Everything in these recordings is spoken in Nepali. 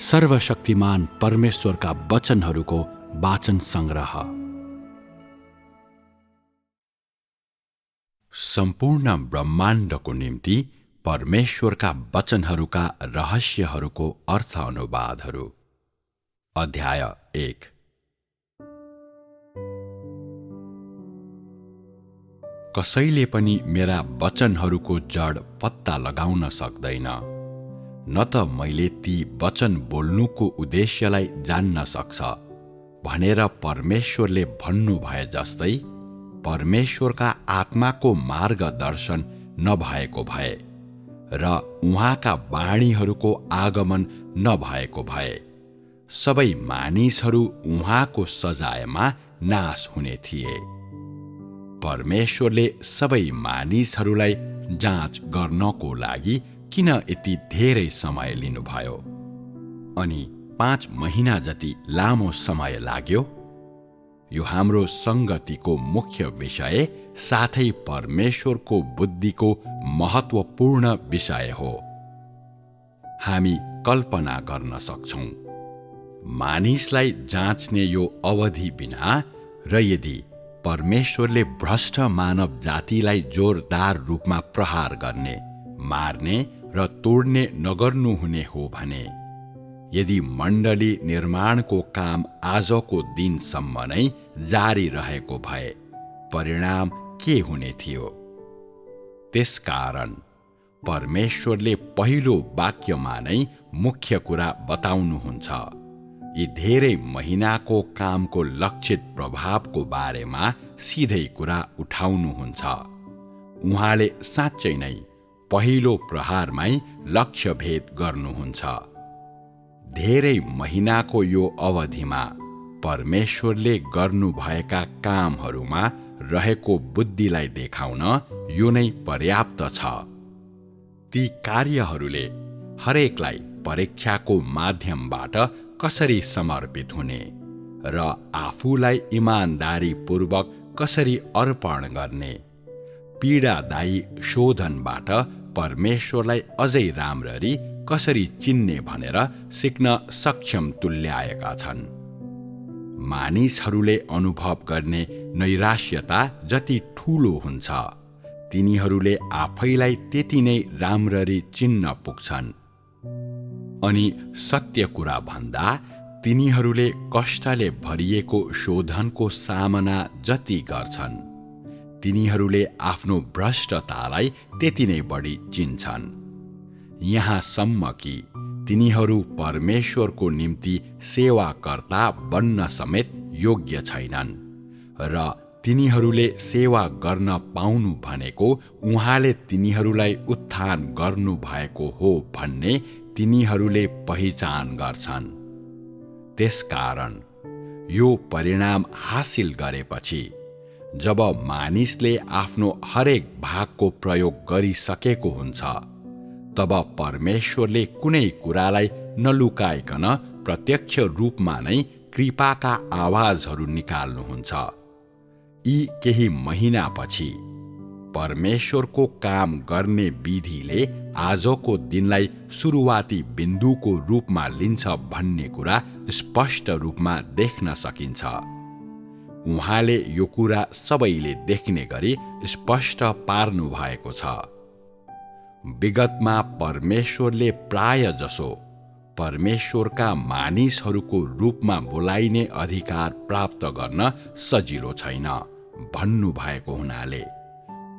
सर्वशक्तिमान परमेश्वरका वचनहरूको वाचन संग्रह। सम्पूर्ण ब्रह्माण्डको निम्ति परमेश्वरका वचनहरूका रहस्यहरूको अर्थ अनुवादहरू। अध्याय 1। कसैले पनि मेरा वचनहरूको जड पत्ता लगाउन सक्दैन, न त मैले ती वचन बोल्नुको उद्देश्यलाई जान्न सक्छ भनेर परमेश्वरले भन्नु भए जस्तै परमेश्वरका आत्माको मार्गदर्शन नभएको भए र उहाँका वाणीहरूको आगमन नभएको भए सबै मानिसहरू उहाँको सजायमा नाश हुने थिए। परमेश्वरले सबै मानिसहरूलाई जाँच गर्नको लागि किन यति धेरै समय लिनुभयो अनि 5 महिना जति लामो समय लाग्यो? यो हाम्रो संगतिको मुख्य विषय साथै परमेश्वरको बुद्धिको महत्त्वपूर्ण विषय हो। हामी कल्पना गर्न सक्छौं, मानिसलाई जाँच्ने यो अवधि बिना र यदि परमेश्वरले भ्रष्ट मानव जातिलाई जोरदार रूपमा प्रहार गर्ने, मार्ने र तोड्ने नगर्नुहुने हो भने, यदि मण्डली निर्माणको काम आजको दिनसम्म नै जारी रहेको भए परिणाम के हुने थियो? त्यसकारण परमेश्वरले पहिलो वाक्यमा नै मुख्य कुरा बताउनुहुन्छ। यी धेरै महिनाको कामको लक्षित प्रभावको बारेमा सिधै कुरा उठाउनुहुन्छ। उहाँले साँच्चै नै पहिलो प्रहारमै लक्ष्यभेद गर्नुहुन्छ। धेरै महिनाको यो अवधिमा परमेश्वरले गर्नुभएका कामहरूमा रहेको बुद्धिलाई देखाउन यो नै पर्याप्त छ। ती कार्यहरूले हरेकलाई परीक्षाको माध्यमबाट कसरी समर्पित हुने र आफूलाई इमानदारीपूर्वक कसरी अर्पण गर्ने, पीडादायी शोधनबाट परमेश्वरलाई अझै राम्ररी कसरी चिन्ने भनेर सिक्न सक्षम तुल्याएका छन्। मानिसहरूले अनुभव गर्ने नैराश्यता जति ठूलो हुन्छ, तिनीहरूले आफैलाई त्यति नै राम्ररी चिन्न पुग्छन्। अनि सत्य कुरा भन्दा तिनीहरूले कष्टले भरिएको शोधनको सामना जति गर्छन्, तिनीहरूले आफ्नो भ्रष्टतालाई त्यति नै बढी चिन्छन्। यहाँसम्म कि तिनीहरू परमेश्वरको निम्ति सेवाकर्ता बन्न समेत योग्य छैनन् र तिनीहरूले सेवा गर्न पाउनु भनेको उहाँले तिनीहरूलाई उत्थान गर्नु भएको हो भन्ने तिनीहरूले पहिचान गर्छन्। त्यसकारण यो परिणाम हासिल गरेपछि जब मानिसले आफ्नो हरेक भागको प्रयोग गरिसकेको हुन्छ, तब परमेश्वरले कुनै कुरालाई नलुकाइकन प्रत्यक्ष रूपमा नै कृपाका आवाजहरू निकाल्नुहुन्छ। यी केही महिनापछि परमेश्वरको काम गर्ने विधिले आजको दिनलाई सुरुवाती बिन्दुको रूपमा लिन्छ भन्ने कुरा स्पष्ट रूपमा देख्न सकिन्छ। उहाँले यो कुरा सबैले देख्ने गरी स्पष्ट पार्नु भएको छ। विगतमा परमेश्वरले प्राय जसो परमेश्वरका मानिसहरूको रूपमा बोलाइने अधिकार प्राप्त गर्न सजिलो छैन भन्नु भएको हुनाले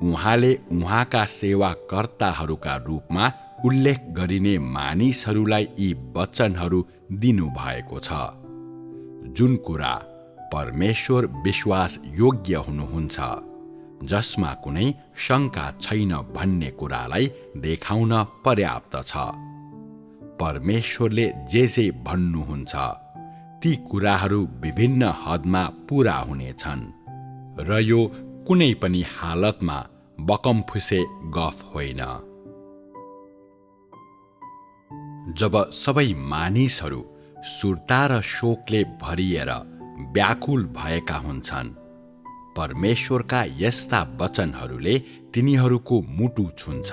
उहाँले उहाँका सेवाकर्ताहरूका रूपमा उल्लेख गरिने मानिसहरूलाई यी वचनहरू दिनुभएको छ, जुन कुरा परमेश्वर विश्वास योग्य हुनुहुन्छ, जसमा कुनै शङ्का छैन भन्ने कुरालाई देखाउन पर्याप्त छ। परमेश्वरले जे भन्नुहुन्छ ती कुराहरू विभिन्न हदमा पूरा हुनेछन् र यो कुनै पनि हालतमा बकमफुसे गफ होइन। जब सबै मानिसहरू सुर्ता र शोकले भरिएर व्याकुल भएका हुन्छन्, परमेश्वरका यस्ता वचनहरूले तिनीहरूको मुटु छुन्छ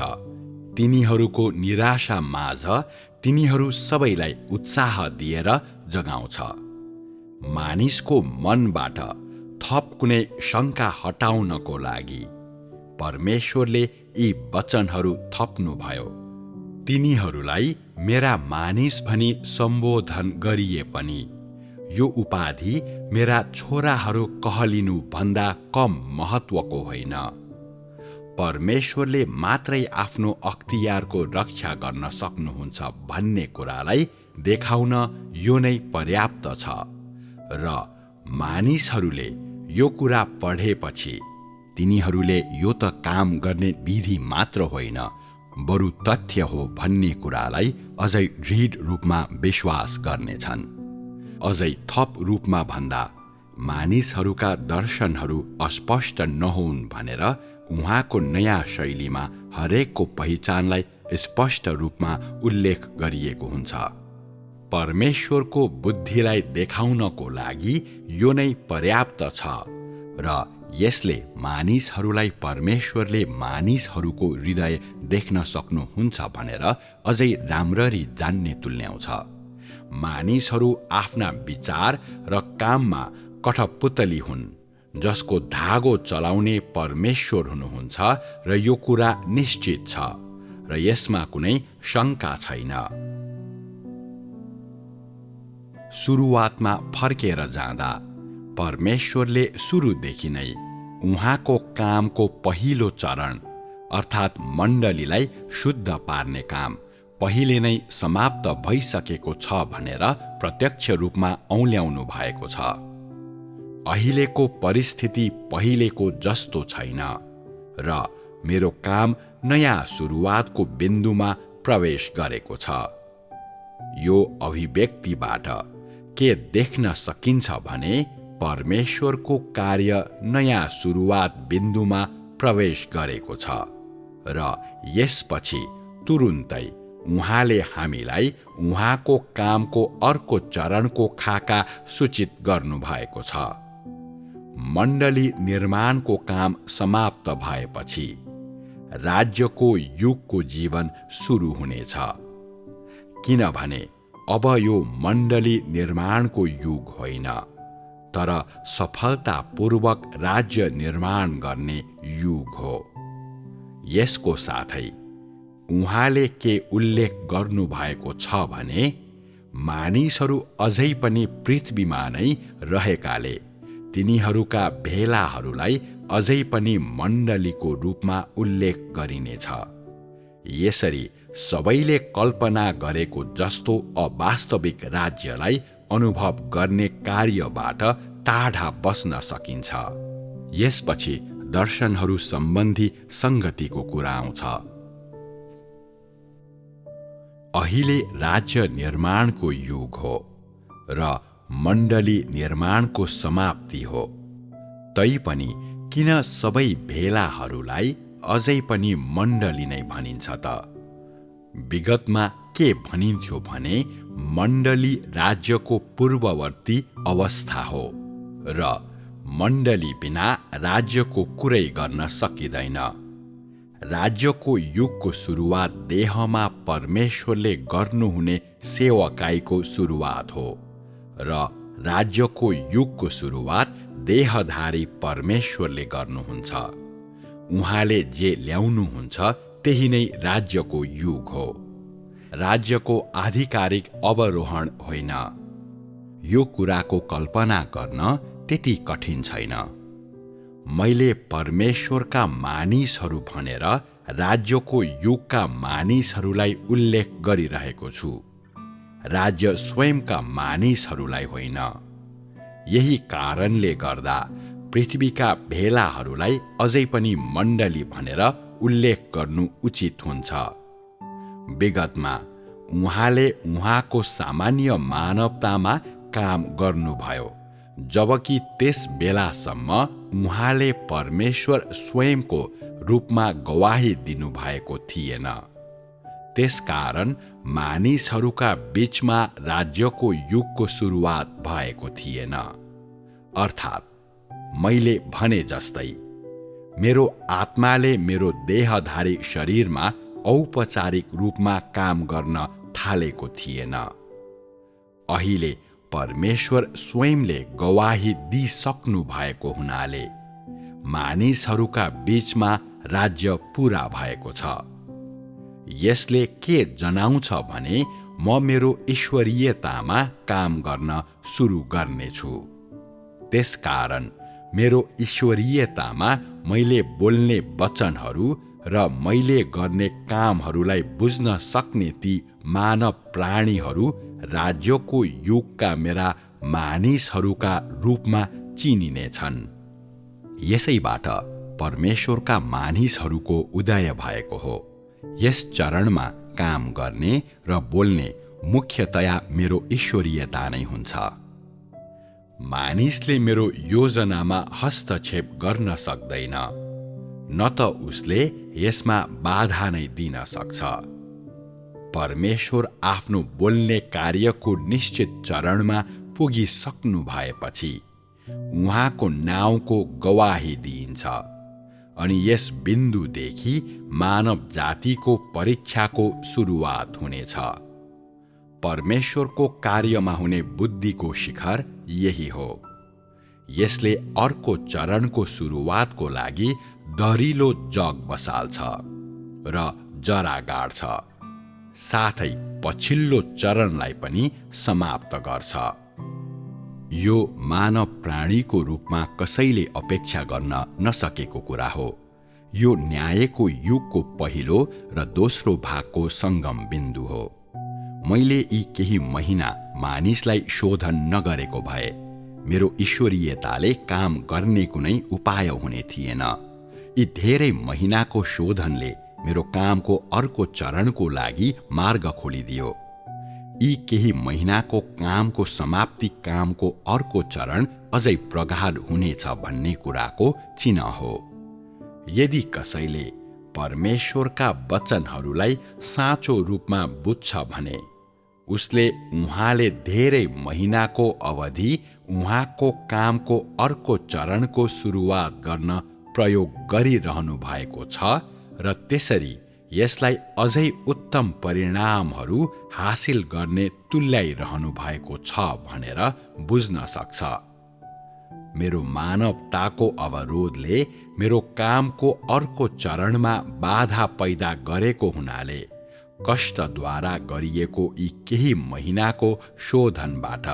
तिनीहरूको निराशा माझ तिनीहरू सबैलाई उत्साह दिएर जगाउँछ। मानिसको मनबाट थप कुनै शङ्का हटाउनको लागि परमेश्वरले यी वचनहरू थप्नुभयो। तिनीहरूलाई मेरा मानिस भनी सम्बोधन गरिए पनि यो उपाधि मेरा छोराहरू कहलिनु भन्दा कम महत्त्वको होइन। परमेश्वरले मात्रै आफ्नो अख्तियारको रक्षा गर्न सक्नुहुन्छ भन्ने कुरालाई देखाउन यो नै पर्याप्त छ र मानिसहरूले यो कुरा पढेपछि तिनीहरूले यो त काम गर्ने विधि मात्र होइन बरु तथ्य हो भन्ने कुरालाई अझै दृढ रूपमा विश्वास गर्नेछन्। अझै थप रूपमा भन्दा मानिसहरूका दर्शनहरू अस्पष्ट नहुन् भनेर उहाँको नयाँ शैलीमा हरेकको पहिचानलाई स्पष्ट रूपमा उल्लेख गरिएको हुन्छ। परमेश्वरको बुद्धिलाई देखाउनको लागि यो नै पर्याप्त छ र यसले मानिसहरूलाई परमेश्वरले मानिसहरूको हृदय देख्न सक्नुहुन्छ भनेर अझै राम्ररी जान्ने तुल्याउँछ। मानिसहरू आफ्ना विचार र काममा कठपुतली हुन्, जसको धागो चलाउने परमेश्वर हुनुहुन्छ र यो कुरा निश्चित छ र यसमा कुनै शङ्का छैन। सुरुवातमा फर्केर जाँदा परमेश्वरले सुरुदेखि नै उहाँको कामको पहिलो चरण अर्थात् मण्डलीलाई शुद्ध पार्ने काम पहिले नै समाप्त भइसकेको छ भनेर प्रत्यक्ष रूपमा औल्याउनु भएको छ। अहिलेको परिस्थिति पहिलेको जस्तो छैन र मेरो काम नयाँ सुरुवातको बिन्दुमा प्रवेश गरेको छ। यो अभिव्यक्तिबाट के देख्न सकिन्छ भने परमेश्वरको कार्य नयाँ सुरुवात बिन्दुमा प्रवेश गरेको छ र यसपछि तुरुन्तै उहाँले हामीलाई उहाँको कामको अर्को चरणको खाका सूचित गर्नुभएको छ। मण्डली निर्माणको काम समाप्त भएपछि राज्यको युगको जीवन सुरु हुनेछ, किनभने अब यो मण्डली निर्माणको युग होइन तर सफलतापूर्वक राज्य निर्माण गर्ने युग हो। यसको साथै उहाँले के उल्लेख गर्नुभएको छ भने मानिसहरू अझै पनि पृथ्वीमा नै रहेकाले तिनीहरूका भेलाहरूलाई अझै पनि मण्डलीको रूपमा उल्लेख गरिनेछ। यसरी सबैले कल्पना गरेको जस्तो अवास्तविक राज्यलाई अनुभव गर्ने कार्यबाट टाढा बस्न सकिन्छ। यसपछि दर्शनहरू सम्बन्धी संगतिको कुरा आउँछ। अहिले राज्य निर्माणको युग हो र मण्डली निर्माणको समाप्ति हो। तैपनि किन सबै भेलाहरूलाई अझै पनि मण्डली नै भनिन्छ त? विगतमा के भनिन्थ्यो भने मण्डली राज्यको पूर्ववर्ती अवस्था हो र मण्डली बिना राज्यको कुरै गर्न सकिँदैन। राज्यको युगको सुरुवात देहमा परमेश्वरले गर्नुहुने सेवकाईको सुरुवात हो र राज्यको युगको सुरुवात देहधारी परमेश्वरले गर्नुहुन्छ। उहाँले जे ल्याउनुहुन्छ त्यही नै राज्यको युग हो, राज्यको आधिकारिक अवरोहण होइन। यो कुराको कल्पना गर्न त्यति कठिन छैन। मैले परमेश्वरका मानिसहरू भनेर राज्यको युगका मानिसहरूलाई उल्लेख गरिरहेको छु, राज्य स्वयंका मानिसहरूलाई होइन। यही कारणले गर्दा पृथ्वीका भेलाहरूलाई अझै पनि मण्डली भनेर उल्लेख गर्नु उचित हुन्छ। विगतमा उहाँले उहाँको सामान्य मानवतामा काम गर्नुभयो, जबकि त्यस बेलासम्म उहाँले परमेश्वर स्वयंको रूपमा गवाही दिनुभएको थिएन। त्यसकारण मानिसहरूका बीचमा राज्यको युगको सुरुवात भएको थिएन। अर्थात् मैले भने जस्तै मेरो आत्माले मेरो देहधारी शरीरमा औपचारिक रूपमा काम गर्न थालेको थिएन। अहिले परमेश्वर स्वयंले गवाही दिइसक्नु भएको हुनाले मानिसहरूका बीचमा राज्य पूरा भएको छ। यसले के जनाउँछ भने म मेरो ईश्वरीयतामा काम गर्न सुरु गर्नेछु। त्यसकारण मेरो ईश्वरीयतामा मैले बोल्ने वचनहरू र मैले गर्ने कामहरूलाई बुझ्न सक्ने ती मानव प्राणीहरू राज्यको युगका मेरा मानिसहरूका रूपमा चिनिनेछन्। यसैबाट परमेश्वरका मानिसहरूको उदय भएको हो। यस चरणमा काम गर्ने र बोल्ने मुख्यतया मेरो ईश्वरीयता नै हुन्छ। मानिसले मेरो योजनामा हस्तक्षेप गर्न सक्दैन, न त उसले यसमा बाधा नै दिन सक्छ। परमेश्वर आफ्नो बोल्ने कार्यको निश्चित चरणमा पुगिसक्नु भएपछि उहाँको नाउँको गवाही दिइन्छ अनि यस बिन्दुदेखि मानव जातिको परीक्षाको सुरुवात हुनेछ। परमेश्वरको कार्यमा हुने बुद्धिको शिखर यही हो। यसले अर्को चरणको सुरुवातको लागि दरिलो जग बसाल्छ र जरा गाड्छ, साथै पछिल्लो चरणलाई पनि समाप्त गर्छ। यो मानव प्राणीको रूपमा कसैले अपेक्षा गर्न नसकेको कुरा हो। यो न्यायको युगको पहिलो र दोस्रो भागको सङ्गम बिन्दु हो। मैले यी केही महिना मानिसलाई शोधन नगरेको भए मेरो ईश्वरीयताले काम गर्ने कुनै उपाय हुने थिएन। यी धेरै महिनाको शोधनले मेरो कामको अर्को चरणको लागि मार्ग खोलिदियो। यी केही महिनाको कामको समाप्ति कामको अर्को चरण अझै प्रगाढ हुनेछ भन्ने कुराको चिन्ह हो। यदि कसैले परमेश्वरका वचनहरूलाई साँचो रूपमा बुझ्छ भने उसले उहाँले धेरै महिनाको अवधि उहाँको कामको अर्को चरणको सुरुवात गर्न प्रयोग गरिरहनु भएको छ र त्यसरी यसलाई अझै उत्तम परिणामहरू हासिल गर्ने तुल्याइरहनु भएको छ भनेर बुझ्न सक्छ। मेरो मानवताको अवरोधले मेरो कामको अर्को चरणमा बाधा पैदा गरेको हुनाले कष्टद्वारा गरिएको यी केही महिनाको शोधनबाट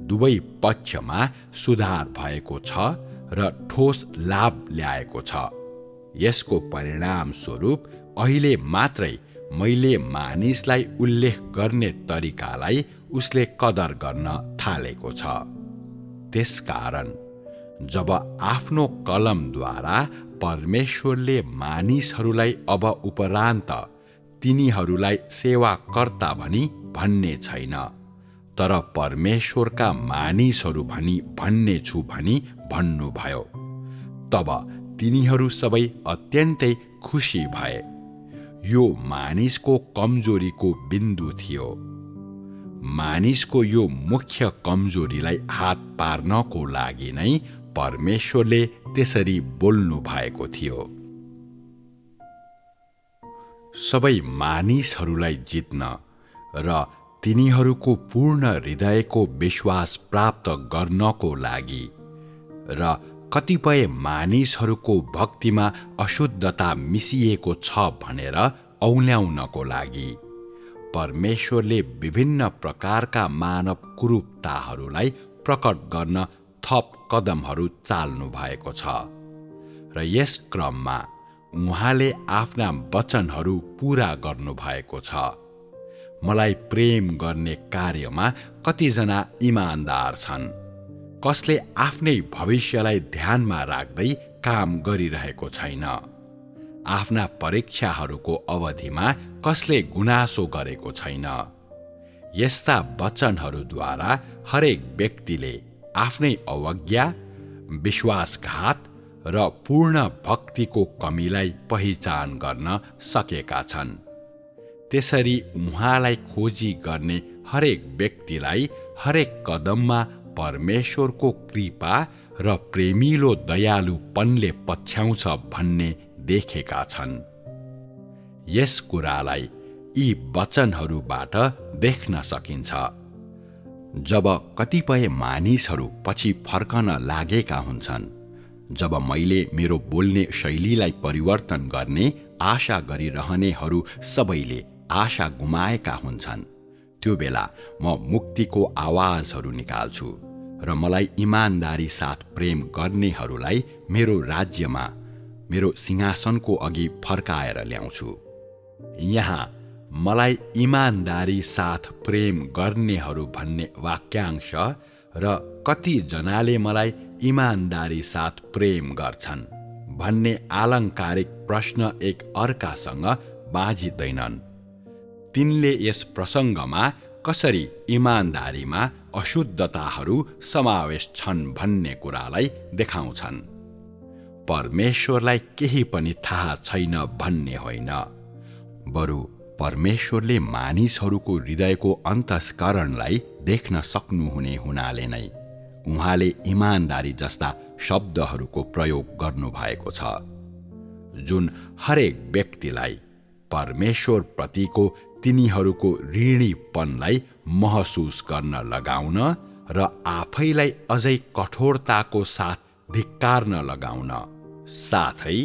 दुवै पक्षमा सुधार भएको छ र ठोस लाभ ल्याएको छ। यसको परिणाम स्वरूप अहिले मात्रै मैले मानिसलाई उल्लेख गर्ने तरिकालाई उसले कदर गर्न थालेको छ। त्यसकारण जब आफ्नो कलमद्वारा परमेश्वरले मानिसहरूलाई अब उपरान्त तिनीहरूलाई सेवाकर्ता भनी भन्ने छैन, तर परमेश्वरका मानिसहरू भनी भन्ने छु भनी भन्नुभयो, तब तिनीहरू सबै अत्यन्तै खुसी भए। यो मानिसको कमजोरीको बिन्दु थियो। मानिसको यो मुख्य कमजोरीलाई हात पार्नको लागि नै परमेश्वरले त्यसरी बोल्नु भएको थियो। सबै मानिसहरूलाई जित्न र तिनीहरूको पूर्ण हृदयको विश्वास प्राप्त गर्नको लागि र कतिपय मानिसहरूको भक्तिमा अशुद्धता मिसिएको छ भनेर औल्याउनको लागि परमेश्वरले विभिन्न प्रकारका मानव कुरूपताहरूलाई प्रकट गर्न थप कदमहरू चाल्नु भएको छ र यस क्रममा उहाँले आफ्ना वचनहरू पूरा गर्नु भएको छ। मलाई प्रेम गर्ने कार्यमा कतिजना इमानदार छन्, कसले आफ्नै भविष्यलाई ध्यानमा राख्दै काम गरिरहेको छैन। आफ्ना परीक्षाहरूको अवधिमा कसले गुनासो गरेको छैन। यस्ता वचनहरूद्वारा हरेक व्यक्तिले आफ्नै अवज्ञा, विश्वासघात र पूर्ण भक्तिको कमीलाई पहिचान गर्न सकेका छन्। त्यसरी उहाँलाई खोजी गर्ने हरेक व्यक्तिलाई हरेक कदममा परमेश्वरको कृपा र प्रेमिलो दयालुपनले पछ्याउँछ भन्ने देखेका छन्। यस कुरालाई यी वचनहरूबाट देख्न सकिन्छ। जब कतिपय मानिसहरू पछि फर्कन लागेका हुन्छन्, जब मैले मेरो बोल्ने शैलीलाई परिवर्तन गर्ने आशा गरिरहनेहरू सबैले आशा गुमाएका हुन्छन्, त्यो बेला म मुक्तिको आवाजहरू निकाल्छु र मलाई इमानदारी साथ प्रेम गर्नेहरूलाई मेरो राज्यमा, मेरो सिंहासनको अघि फर्काएर ल्याउँछु। यहाँ मलाई इमानदारी साथ प्रेम गर्नेहरू भन्ने वाक्यांश र कतिजनाले मलाई इमानदारी साथ प्रेम गर्छन् भन्ने आलङ्कारिक प्रश्न एक अर्कासँग बाँझिँदैनन्। तिनले यस प्रसङ्गमा कसरी इमानदारीमा अशुद्धताहरू समावेश छन् भन्ने कुरालाई देखाउँछन्। परमेश्वरलाई केही पनि थाहा छैन भन्ने होइन, बरु परमेश्वरले मानिसहरूको हृदयको अन्तस्करणलाई देख्न सक्नुहुने हुनाले नै उहाँले इमानदारी जस्ता शब्दहरूको प्रयोग गर्नुभएको छ, जुन हरेक व्यक्तिलाई परमेश्वरप्रतिको तिनीहरूको ऋणीपनलाई महसुस गर्न लगाउन र आफैलाई अझै कठोरताको साथ धिक्कार्न लगाउन, साथै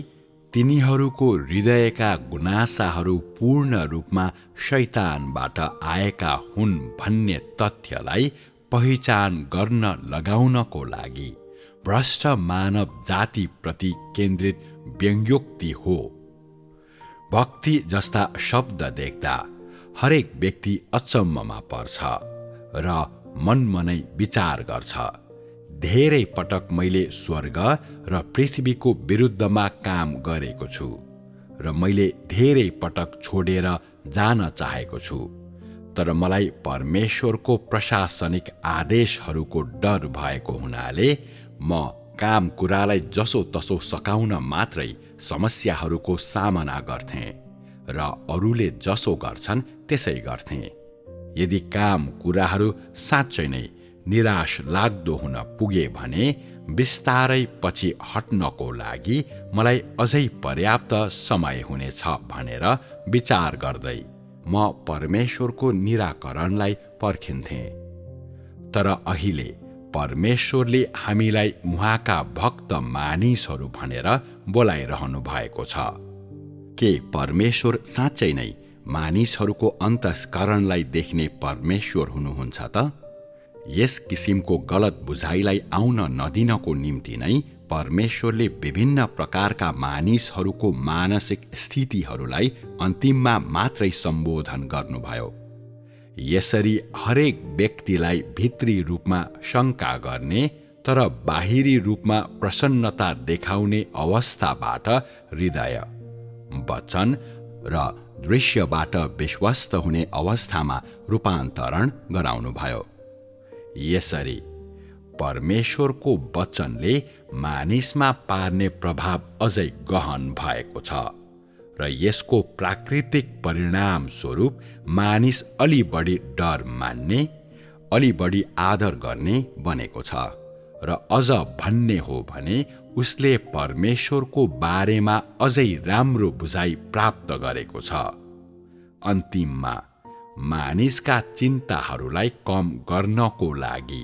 तिनीहरूको हृदयका गुनासाहरू पूर्ण रूपमा शैतानबाट आएका हुन् भन्ने तथ्यलाई पहिचान गर्न लगाउनको लागि भ्रष्ट मानव जातिप्रति केन्द्रित व्यङ्ग्योक्ति हो। भक्ति जस्ता शब्द देख्दा हरेक व्यक्ति अचम्ममा पर्छ र मनमनै विचार गर्छ, धेरै पटक मैले स्वर्ग र पृथ्वीको विरुद्धमा काम गरेको छु र मैले धेरै पटक छोडेर जान चाहेको छु, तर मलाई परमेश्वरको प्रशासनिक आदेशहरूको डर भएको हुनाले म काम कुरालाई जसो तसो सकाउन मात्रै समस्याहरूको सामना गर्थेँ र अरूले जसो गर्छन् त्यसै गर्थेँ। यदि काम कुराहरू साँच्चै नै निराश लाग्दो हुन पुगे भने बिस्तारै पछि हट्नको लागि मलाई अझै पर्याप्त समय हुनेछ भनेर विचार गर्दै म परमेश्वरको निराकरणलाई पर्खिन्थेँ। तर अहिले परमेश्वरले हामीलाई उहाँका भक्त मानिसहरू भनेर बोलाइरहनु भएको छ। के परमेश्वर साँच्चै नै मानिसहरूको अन्तस्करणलाई देख्ने परमेश्वर हुनुहुन्छ त? यस किसिमको गलत बुझाइलाई आउन नदिनको निम्ति नै परमेश्वरले विभिन्न प्रकारका मानिसहरूको मानसिक स्थितिहरूलाई अन्तिममा मात्रै सम्बोधन गर्नुभयो। यसरी हरेक व्यक्तिलाई भित्री रूपमा शङ्का गर्ने तर बाहिरी रूपमा प्रसन्नता देखाउने अवस्थाबाट हृदय, वचन र दृश्यबाट विश्वस्त हुने अवस्थामा रूपान्तरण गराउनुभयो। यसरी परमेश्वरको वचनले मानिसमा पार्ने प्रभाव अझै गहन भएको छ र यसको प्राकृतिक परिणाम स्वरूप मानिस अलि बढी डर मान्ने, अलि बढी आदर गर्ने बनेको छ र अझ भन्ने हो भने उसले परमेश्वरको बारेमा अझै राम्रो बुझाइ प्राप्त गरेको छ। अन्तिममा मानिसका चिन्ताहरूलाई कम गर्नको लागि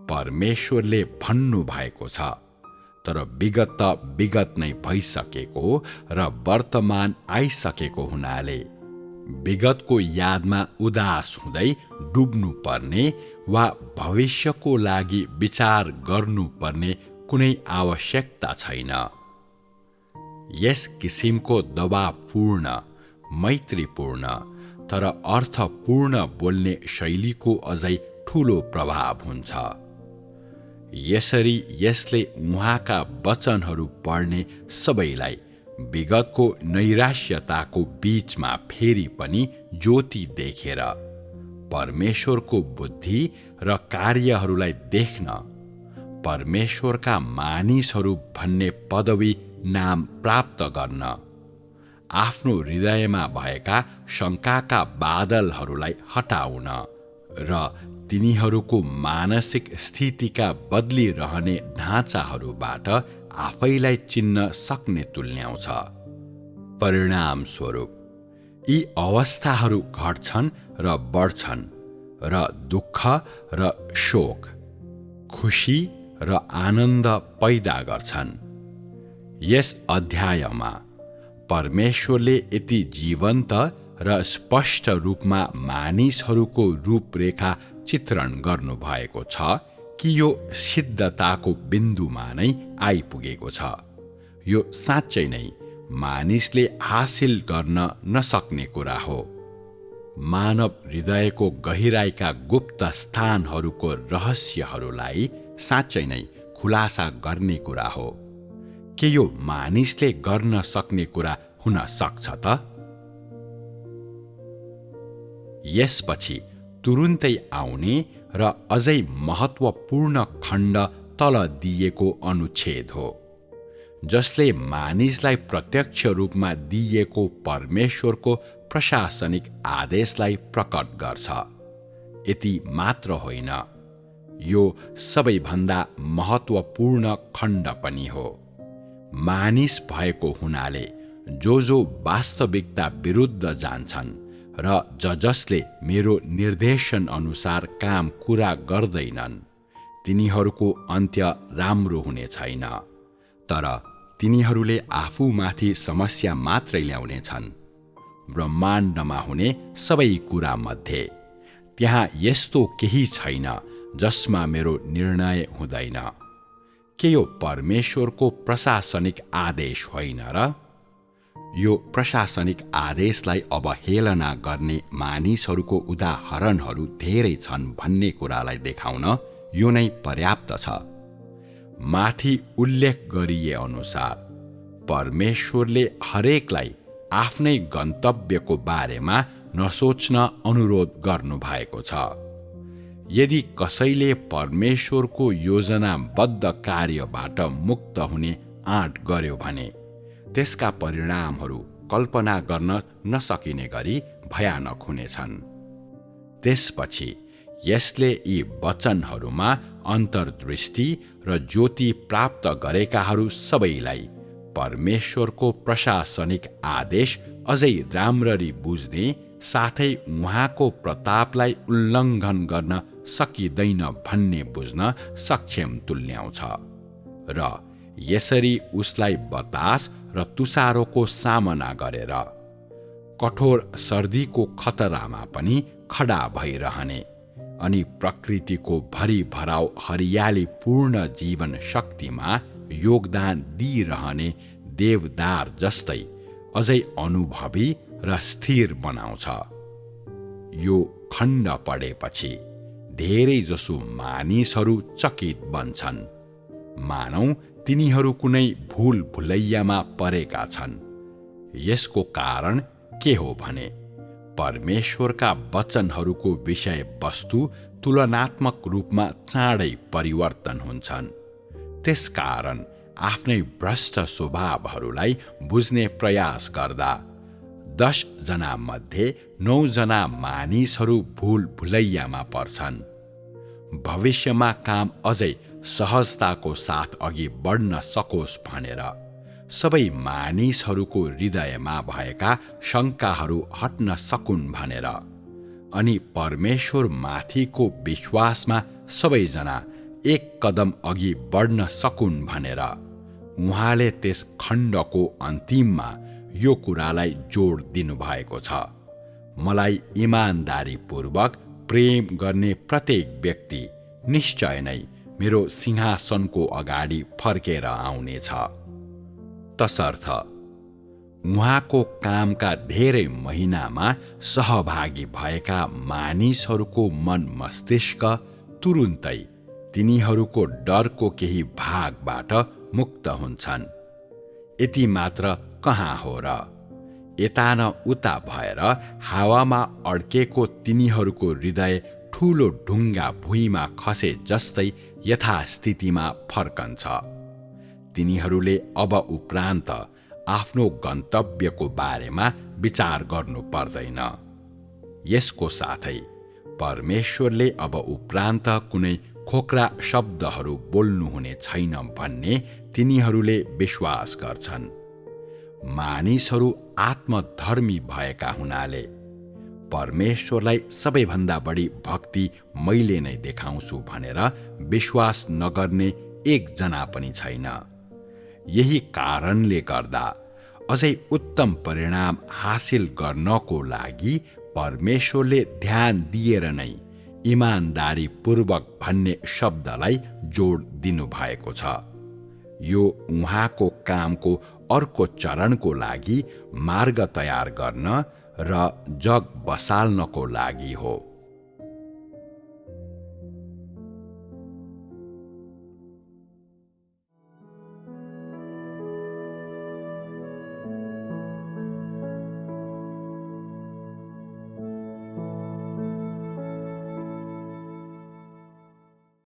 परमेश्वरले भन्नुभएको छ, तर विगत त विगत नै भइसकेको र वर्तमान आइसकेको हुनाले विगतको यादमा उदास हुँदै डुब्नुपर्ने वा भविष्यको लागि विचार गर्नुपर्ने कुनै आवश्यकता छैन। यस किसिमको दबावपूर्ण, मैत्रीपूर्ण तर अर्थपूर्ण बोल्ने शैलीको अझै ठूलो प्रभाव हुन्छ। यसरी यसले उहाँका वचनहरू पढ्ने सबैलाई विगतको नैराश्यताको बीचमा फेरि पनि ज्योति देखेर परमेश्वरको बुद्धि र कार्यहरूलाई देख्न, परमेश्वरका मानिसहरू भन्ने पदवी नाम प्राप्त गर्न, आफ्नो हृदयमा भएका शङ्काका बादलहरूलाई हटाउन र तिनीहरूको मानसिक स्थितिका बदलिरहने ढाँचाहरूबाट आफैलाई चिन्न सक्ने तुल्याउँछ। परिणाम स्वरूप यी अवस्थाहरू घट्छन् र बढ्छन् र दुःख र शोक, खुशी र आनन्द पैदा गर्छन्। यस अध्यायमा परमेश्वरले यति जीवन्त र स्पष्ट रूपमा मानिसहरूको रूपरेखा चित्रण गर्नुभएको छ कि यो सिद्धताको बिन्दुमा नै आइपुगेको छ। यो साँच्चै नै मानिसले हासिल गर्न नसक्ने कुरा हो। मानव हृदयको गहिराईका गुप्त स्थानहरूको रहस्यहरूलाई साँच्चै नै खुलासा गर्ने कुरा हो। के यो मानिसले गर्न सक्ने कुरा हुन सक्छ त? यसपछि तुरुन्तै आउने र अझै महत्त्वपूर्ण खण्ड तल दिएको अनुच्छेद हो, जसले मानिसलाई प्रत्यक्ष रूपमा दिइएको परमेश्वरको प्रशासनिक आदेशलाई प्रकट गर्छ। यति मात्र होइन, यो सबैभन्दा महत्त्वपूर्ण खण्ड पनि हो। मानिस भएको हुनाले जो वास्तविकता विरुद्ध जान्छन् र जसले मेरो निर्देशन अनुसार काम कुरा गर्दैनन्, तिनीहरूको अन्त्य राम्रो हुने छैन। तर तिनीहरूले आफूमाथि समस्या मात्रै ल्याउनेछन्। ब्रह्माण्डमा हुने सबै कुरा मध्ये त्यहाँ यस्तो केही छैन जसमा मेरो निर्णय हुँदैन। के यो परमेश्वरको प्रशासनिक आदेश होइन र? यो प्रशासनिक आदेशलाई अवहेलना गर्ने मानिसहरूको उदाहरणहरू धेरै छन् भन्ने कुरालाई देखाउन यो नै पर्याप्त छ। माथि उल्लेख गरिए अनुसार परमेश्वरले हरेकलाई आफ्नै गन्तव्यको बारेमा नसोच्न अनुरोध गर्नुभएको छ। यदि कसैले परमेश्वरको योजनाबद्ध कार्यबाट मुक्त हुने आँट गर्यो भने त्यसका परिणामहरू कल्पना गर्न नसकिने गरी भयानक हुनेछन्। त्यसपछि यसले यी वचनहरूमा अन्तर्दृष्टि र ज्योति प्राप्त गरेकाहरू सबैलाई परमेश्वरको प्रशासनिक आदेश अझै राम्ररी बुझ्ने साथै उहाँको प्रतापलाई उल्लङ्घन गर्न सकिँदैन भन्ने बुझ्न सक्षम तुल्याउँछ र यसरी उसलाई बतास र तुषारोको सामना गरेर कठोर सर्दीको खतरामा पनि खडा भइरहने अनि प्रकृतिको भरिभराउ हरियालीपूर्ण जीवन शक्तिमा योगदान दिइरहने देवदार जस्तै अझै अनुभवी र स्थिर बनाउँछ। यो खण्ड पढेपछि धेरैजसो मानिसहरू चकित बन्छन्, मानौ तिनीहरू कुनै भुल भुलैयामा परेका छन्। यसको कारण के हो भने परमेश्वरका वचनहरूको विषयवस्तु तुलनात्मक रूपमा चाँडै परिवर्तन हुन्छन्। त्यसकारण आफ्नै भ्रष्ट स्वभावहरूलाई बुझ्ने प्रयास गर्दा 10 जना मध्ये 9 जना मानिसहरू भुल भुलैयामा पर्छन्। भविष्यमा काम अझै सहजताको साथ अघि बढ्न सकोस् भनेर सबै मानिसहरूको हृदयमा भएका शङ्काहरू हट्न सकुन् भनेर अनि परमेश्वर माथिको विश्वासमा सबैजना एक कदम अघि बढ्न सकुन् भनेर उहाँले त्यस खण्डको अन्तिममा यो कुरालाई जोड दिनुभएको छ। मलाई इमानदारीपूर्वक प्रेम गर्ने प्रत्येक व्यक्ति निश्चय नै मेरो सिंहासनको अगाडि फर्केर आउनेछ। तसर्थ उहाँको कामका धेरै महिनामा सहभागी भएका मानिसहरूको मन मस्तिष्क तुरुन्तै तिनीहरूको डरको केही भागबाट मुक्त हुन्छन्। यति मात्र कहाँ हो र? यता न उता भएर हावामा अड्केको तिनीहरूको हृदय ठूलो ढुङ्गा भुइँमा खसे जस्तै यथास्थितिमा फर्कन्छ। तिनीहरूले अब उपरान्त आफ्नो गन्तव्यको बारेमा विचार गर्नु पर्दैन। यसको साथै परमेश्वरले अब उपरान्त कुनै खोक्रा शब्दहरू बोल्नुहुने छैन भन्ने तिनीहरूले विश्वास गर्छन्। मानिसहरू आत्मधर्मी भएका हुनाले परमेश्वरलाई सबैभन्दा बढी भक्ति मैले नै देखाउँछु भनेर विश्वास नगर्ने एकजना पनि छैन। यही कारणले गर्दा अझै उत्तम परिणाम हासिल गर्नको लागि परमेश्वरले ध्यान दिएर नै इमानदारीपूर्वक भन्ने शब्दलाई जोड दिनुभएको छ। यो उहाँको कामको अर्को चरणको लागि मार्ग तयार गर्न र जग बसाल्नको लागि हो।